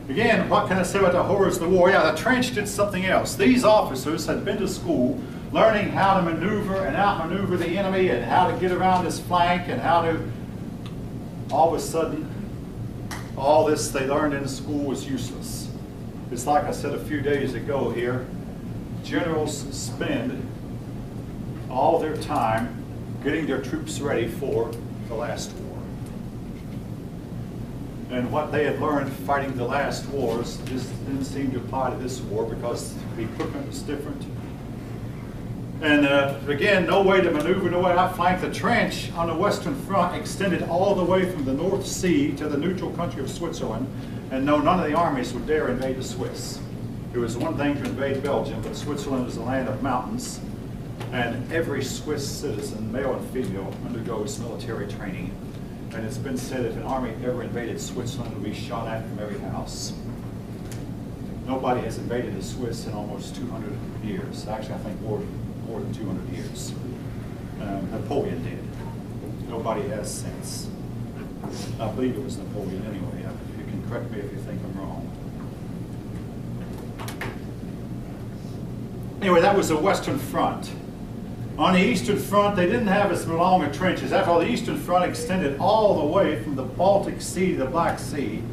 Again, what can I say about the horrors of the war? Yeah, the trench did something else. These officers had been to school learning how to maneuver and outmaneuver the enemy and how to get around his flank and how to, all of a sudden, all this they learned in school was useless. It's like I said a few days ago here, generals spend all their time getting their troops ready for the last war. And what they had learned fighting the last wars just didn't seem to apply to this war because the equipment was different. And again, no way to maneuver, no way to outflank. The trench on the Western Front extended all the way from the North Sea to the neutral country of Switzerland. And no, none of the armies would dare invade the Swiss. It was one thing to invade Belgium, but Switzerland is a land of mountains. And every Swiss citizen, male and female, undergoes military training. And it's been said if an army ever invaded Switzerland, it would be shot at from every house. Nobody has invaded the Swiss in almost 200 years. Actually, I think more than 200 years. Napoleon did. Nobody has since. I believe it was Napoleon anyway. You can correct me if you think I'm wrong. Anyway, that was the Western Front. On the Eastern Front, they didn't have as long a trenches. After all, the Eastern Front extended all the way from the Baltic Sea to the Black Sea.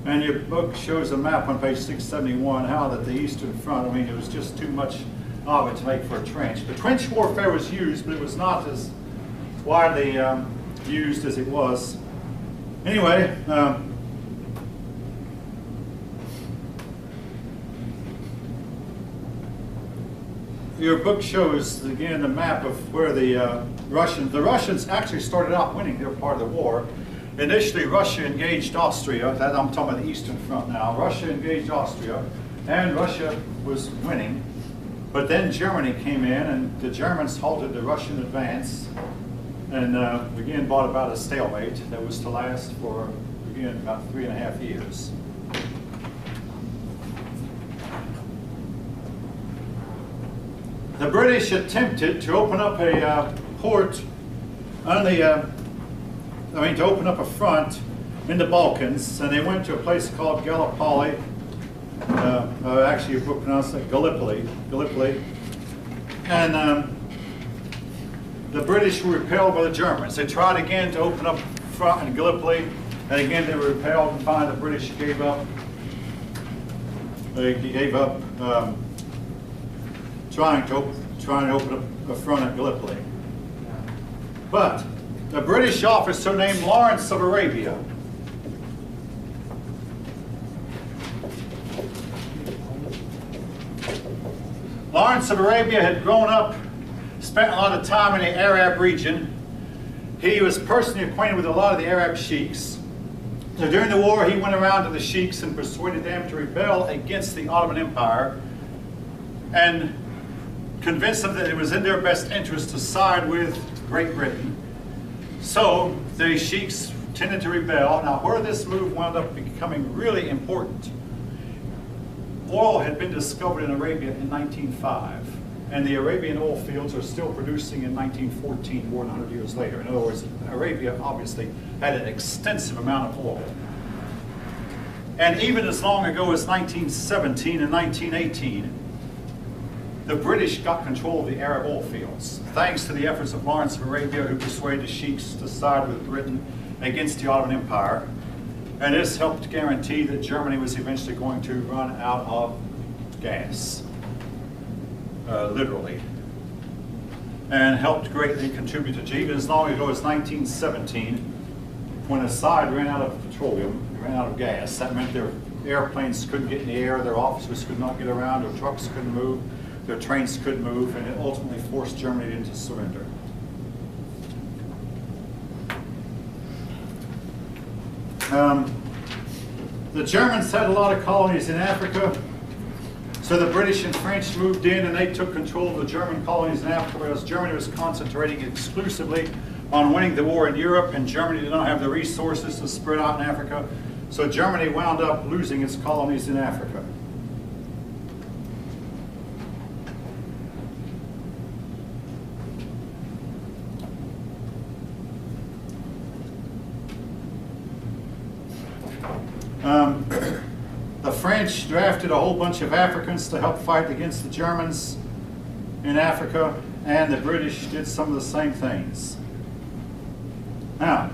And your book shows a map on page 671 how that the Eastern Front, I mean, it was just too much of it to make for a trench. The trench warfare was used, but it was not as widely used as it was. Anyway, your book shows, again, the map of where the Russians actually started out winning their part of the war. Initially, Russia engaged Austria. I'm talking about the Eastern Front now. Russia engaged Austria, and Russia was winning. But then Germany came in, and the Germans halted the Russian advance, and again brought about a stalemate that was to last for, again, about 3.5 years. The British attempted to open up a port on the, to open up a front in the Balkans, and they went to a place called Gallipoli. Actually, you would pronounce it Gallipoli. And the British were repelled by the Germans. They tried again to open up front in Gallipoli, and again they were repelled, and finally the British gave up. They gave up trying to open up a front at Gallipoli. But a British officer named Lawrence of Arabia had grown up, spent a lot of time in the Arab region. He was personally acquainted with a lot of the Arab sheiks. So during the war, he went around to the sheiks and persuaded them to rebel against the Ottoman Empire and convinced them that it was in their best interest to side with Great Britain. So the sheiks tended to rebel. Now, where this move wound up becoming really important, oil had been discovered in Arabia in 1905, and the Arabian oil fields are still producing in 1914, more than 100 years later. In other words, Arabia obviously had an extensive amount of oil. And even as long ago as 1917 and 1918, the British got control of the Arab oil fields, thanks to the efforts of Lawrence of Arabia, who persuaded the sheiks to side with Britain against the Ottoman Empire. And this helped guarantee that Germany was eventually going to run out of gas, literally, and helped greatly contribute to even as long ago as 1917, when Assad ran out of petroleum, ran out of gas. That meant their airplanes couldn't get in the air, their officers could not get around, their trucks couldn't move, their trains couldn't move, and it ultimately forced Germany into surrender. The Germans had a lot of colonies in Africa, so the British and French moved in and they took control of the German colonies in Africa, whereas Germany was concentrating exclusively on winning the war in Europe, and Germany did not have the resources to spread out in Africa, so Germany wound up losing its colonies in Africa. French drafted a whole bunch of Africans to help fight against the Germans in Africa, and the British did some of the same things. Now,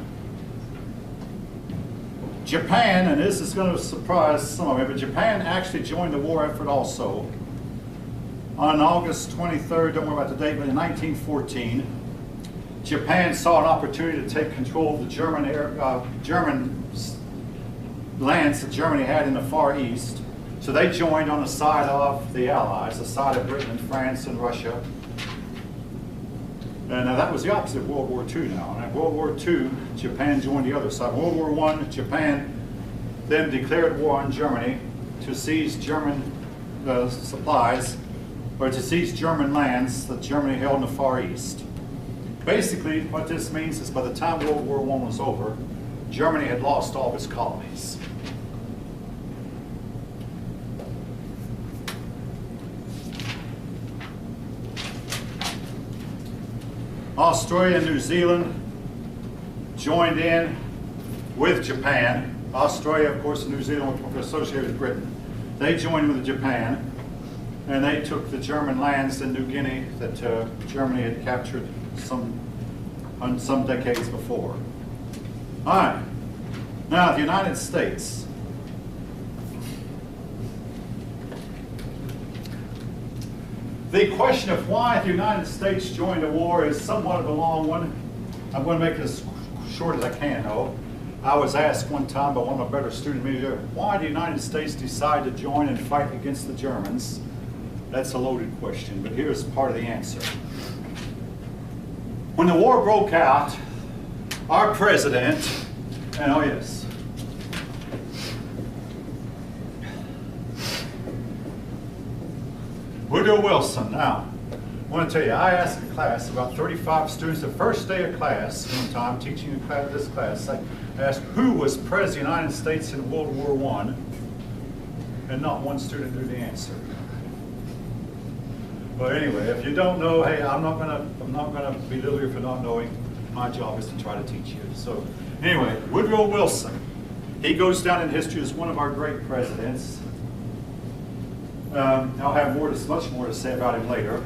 Japan, and this is going to surprise some of you, but Japan actually joined the war effort also. On August 23rd, don't worry about the date, but in 1914, Japan saw an opportunity to take control of the German lands that Germany had in the Far East. So they joined on the side of the Allies, the side of Britain and France and Russia. And that was the opposite of World War II now. And in World War II, Japan joined the other side. World War I, Japan then declared war on Germany to seize German supplies, or to seize German lands that Germany held in the Far East. Basically, what this means is by the time World War I was over, Germany had lost all of its colonies. Australia and New Zealand joined in with Japan. Australia, of course, and New Zealand were associated with Britain. They joined with Japan, and they took the German lands in New Guinea that Germany had captured some decades before. All right. Now, the United States. The question of why the United States joined the war is somewhat of a long one. I'm going to make it as short as I can, though. I was asked one time by one of my better student media, why the United States decide to join and fight against the Germans? That's a loaded question, but here's part of the answer. When the war broke out, our president, and oh yes, Woodrow Wilson. Now, I want to tell you, I asked a class, about 35 students, the first day of class, one time teaching this class, I asked who was President of the United States in World War I, and not one student knew the answer. But anyway, if you don't know, hey, I'm not gonna belittle you for not knowing. My job is to try to teach you. So anyway, Woodrow Wilson, he goes down in history as one of our great presidents. I'll have much more to say about him later.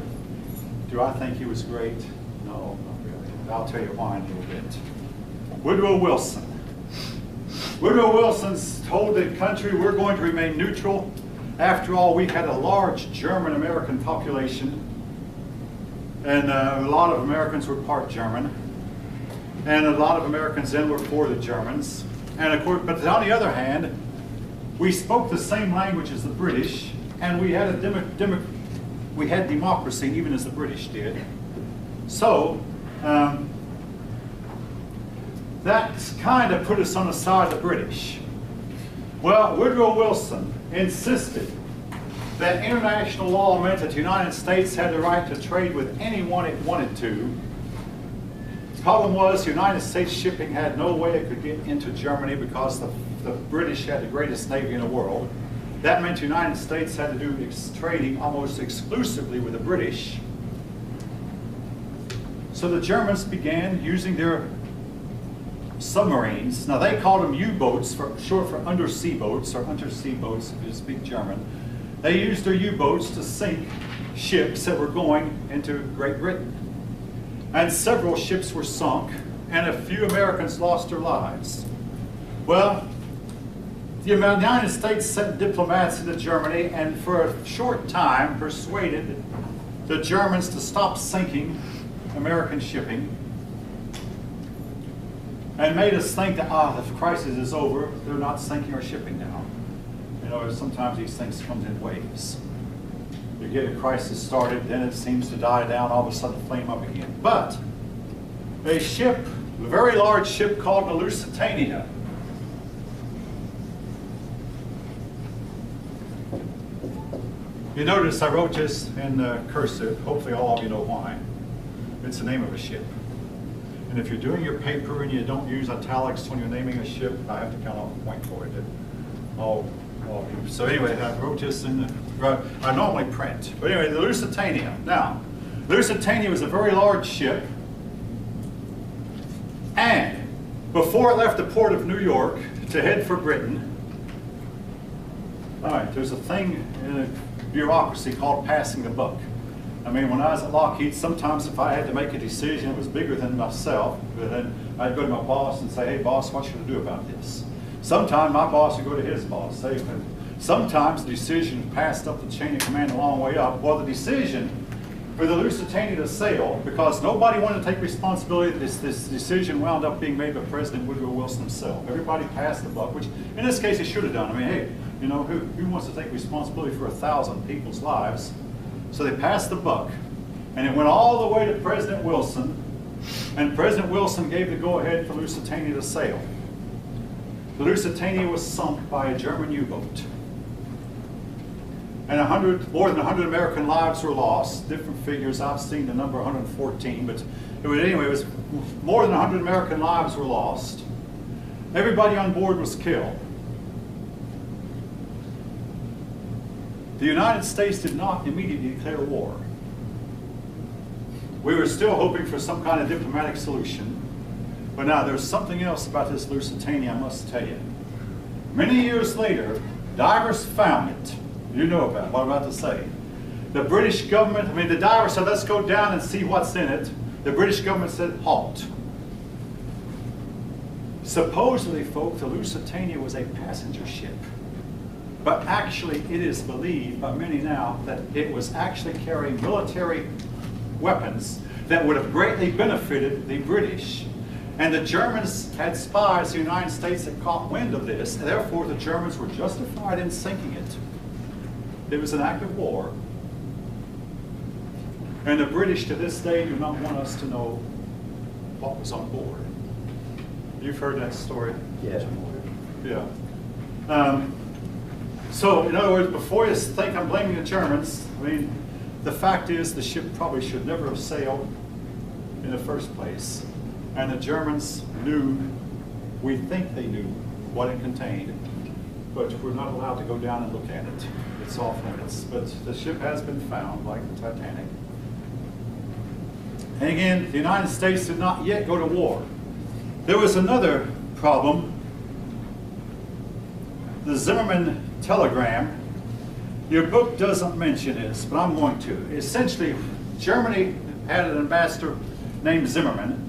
Do I think he was great? No, not really. I'll tell you why in a little bit. Woodrow Wilson. Woodrow Wilson's told the country we're going to remain neutral. After all, we had a large German-American population, and a lot of Americans were part German, and a lot of Americans then were for the Germans. And of course, but on the other hand, we spoke the same language as the British, and we had democracy even as the British did. So that kind of put us on the side of the British. Well, Woodrow Wilson insisted that international law meant that the United States had the right to trade with anyone it wanted to. The problem was the United States shipping had no way it could get into Germany because the British had the greatest navy in the world. That meant the United States had to do trading almost exclusively with the British. So the Germans began using their submarines. Now they called them U-boats, short for undersea boats, or undersea boats if you speak German. They used their U-boats to sink ships that were going into Great Britain. And several ships were sunk, and a few Americans lost their lives. Well, the United States sent diplomats into Germany, and for a short time persuaded the Germans to stop sinking American shipping, and made us think that, the crisis is over, they're not sinking our shipping now. You know, sometimes these things come in waves. You get a crisis started, then it seems to die down, all of a sudden flame up again. But a ship, a very large ship called the Lusitania, you notice I wrote this in cursive, hopefully all of you know why. It's the name of a ship. And if you're doing your paper and you don't use italics when you're naming a ship, I have to count off a point for it. All of you. So anyway, I wrote this in I normally print. But anyway, the Lusitania. Now, Lusitania was a very large ship, and before it left the port of New York to head for Britain, All right, there's a thing in a bureaucracy called passing the buck. I mean, when I was at Lockheed, sometimes if I had to make a decision that was bigger than myself, then I'd go to my boss and say, hey boss, what should I do about this? Sometimes my boss would go to his boss. Sometimes the decision passed up the chain of command a long way up. Well, the decision for the Lusitania to sail, because nobody wanted to take responsibility, this decision wound up being made by President Woodrow Wilson himself. Everybody passed the buck, which in this case he should have done. I mean, hey, you know, who wants to take responsibility for 1,000 people's lives? So they passed the buck, and it went all the way to President Wilson, and President Wilson gave the go-ahead for Lusitania to sail. The Lusitania was sunk by a German U-boat. And more than 100 American lives were lost. Different figures, I've seen the number 114, but anyway, it was more than 100 American lives were lost. Everybody on board was killed. The United States did not immediately declare war. We were still hoping for some kind of diplomatic solution. But now there's something else about this Lusitania I must tell you. Many years later, divers found it. You know about what I'm about to say. The British government, I mean, the divers said, let's go down and see what's in it. The British government said, halt. Supposedly, folks, the Lusitania was a passenger ship. But actually, it is believed by many now that it was actually carrying military weapons that would have greatly benefited the British. And the Germans had spies in the United States that caught wind of this, and therefore the Germans were justified in sinking it. It was an act of war. And the British to this day do not want us to know what was on board. You've heard that story? Yeah. Yeah. So, in other words, before you think I'm blaming the Germans, I mean, the fact is the ship probably should never have sailed in the first place. And the Germans knew, we think they knew, what it contained. But we're not allowed to go down and look at it. It's off limits. But the ship has been found, like the Titanic. And again, the United States did not yet go to war. There was another problem. The Zimmerman telegram. Your book doesn't mention this, but I'm going to. Essentially, Germany had an ambassador named Zimmerman.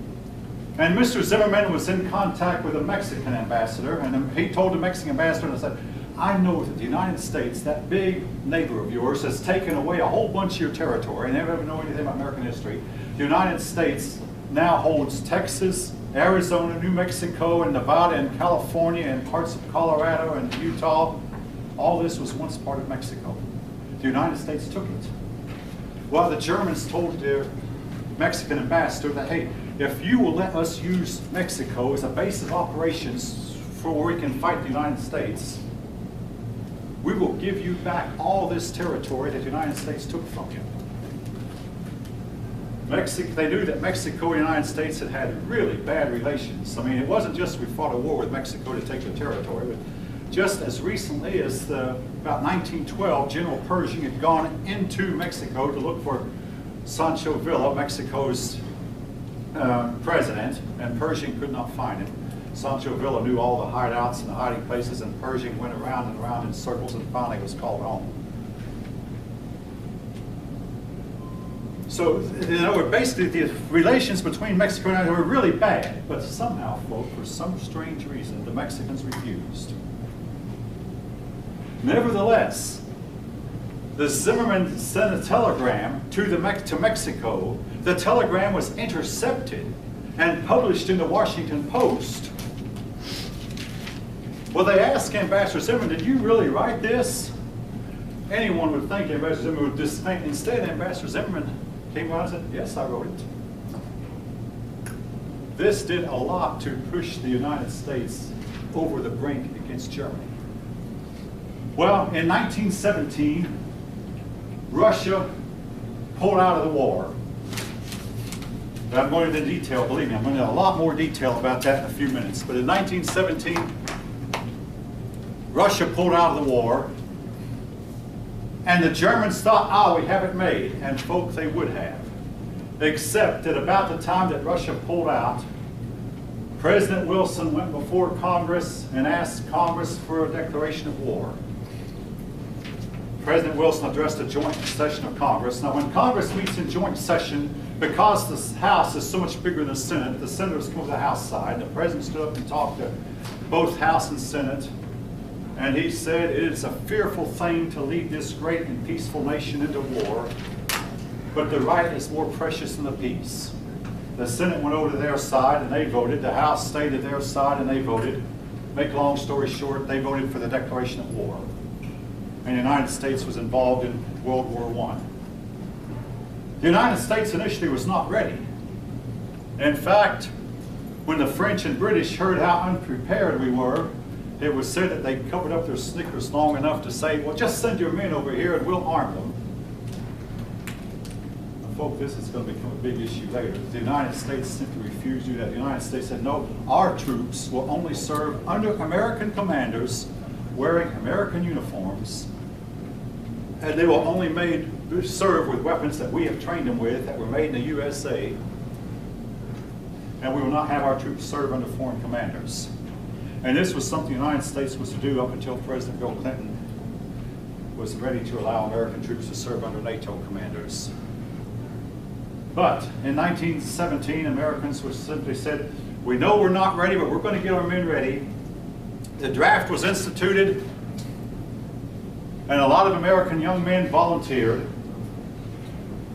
And Mr. Zimmerman was in contact with a Mexican ambassador, and he told the Mexican ambassador, and said, I know that the United States, that big neighbor of yours, has taken away a whole bunch of your territory, and they never know anything about American history. The United States now holds Texas, Arizona, New Mexico, and Nevada, and California, and parts of Colorado, and Utah. All this was once part of Mexico. The United States took it. Well, the Germans told their Mexican ambassador that, hey, if you will let us use Mexico as a base of operations for where we can fight the United States, we will give you back all this territory that the United States took from you. They knew that Mexico and the United States had really bad relations. I mean, it wasn't just we fought a war with Mexico to take the territory, but just as recently as about 1912, General Pershing had gone into Mexico to look for Sancho Villa, Mexico's president, and Pershing could not find him. Sancho Villa knew all the hideouts and the hiding places, and Pershing went around and around in circles and finally was called home. So, you know, basically the relations between Mexico and Ireland were really bad, but somehow, folks, for some strange reason, the Mexicans refused. Nevertheless, the Zimmerman sent a telegram to Mexico. The telegram was intercepted and published in the Washington Post. Well, they asked Ambassador Zimmerman, did you really write this? Anyone would think Ambassador Zimmerman would disdain. Instead, Ambassador Zimmerman came out and said, yes, I wrote it. This did a lot to push the United States over the brink against Germany. Well, in 1917, Russia pulled out of the war. But I'm going into detail, believe me, I'm going to have a lot more detail about that in a few minutes. But in 1917, Russia pulled out of the war, and the Germans thought, we have it made, and folks, they would have. Except that about the time that Russia pulled out, President Wilson went before Congress and asked Congress for a declaration of war. President Wilson addressed a joint session of Congress. Now, when Congress meets in joint session, because the House is so much bigger than the Senate, the senators come to the House side. The President stood up and talked to both House and Senate, and he said, "It is a fearful thing to lead this great and peaceful nation into war, but the right is more precious than the peace." The Senate went over to their side and they voted. The House stayed to their side and they voted. Make a long story short, they voted for the declaration of war. And the United States was involved in World War I. The United States initially was not ready. In fact, when the French and British heard how unprepared we were, it was said that they covered up their snickers long enough to say, "Well, just send your men over here and we'll arm them." Folks, this is going to become a big issue later. The United States simply refused to do that. The United States said, "No, our troops will only serve under American commanders wearing American uniforms, and they will only serve with weapons that we have trained them with, that were made in the USA, and we will not have our troops serve under foreign commanders." And this was something the United States was to do up until President Bill Clinton was ready to allow American troops to serve under NATO commanders. But in 1917, Americans simply said, "We know we're not ready, but we're going to get our men ready." The draft was instituted, and a lot of American young men volunteered.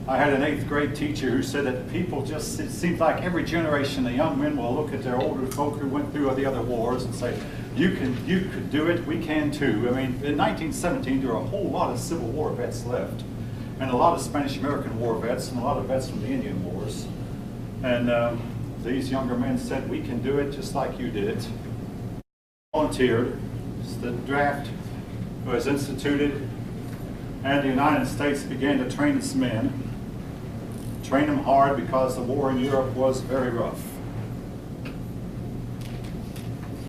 I had an 8th grade teacher who said that people just, it seems like every generation, the young men will look at their older folk who went through the other wars and say, you could do it, we can too. I mean, in 1917, there were a whole lot of Civil War vets left, and a lot of Spanish-American War vets, and a lot of vets from the Indian Wars. And these younger men said, "We can do it just like you did it." Volunteered. The draft was instituted, and the United States began to train its men. Train them hard because the war in Europe was very rough.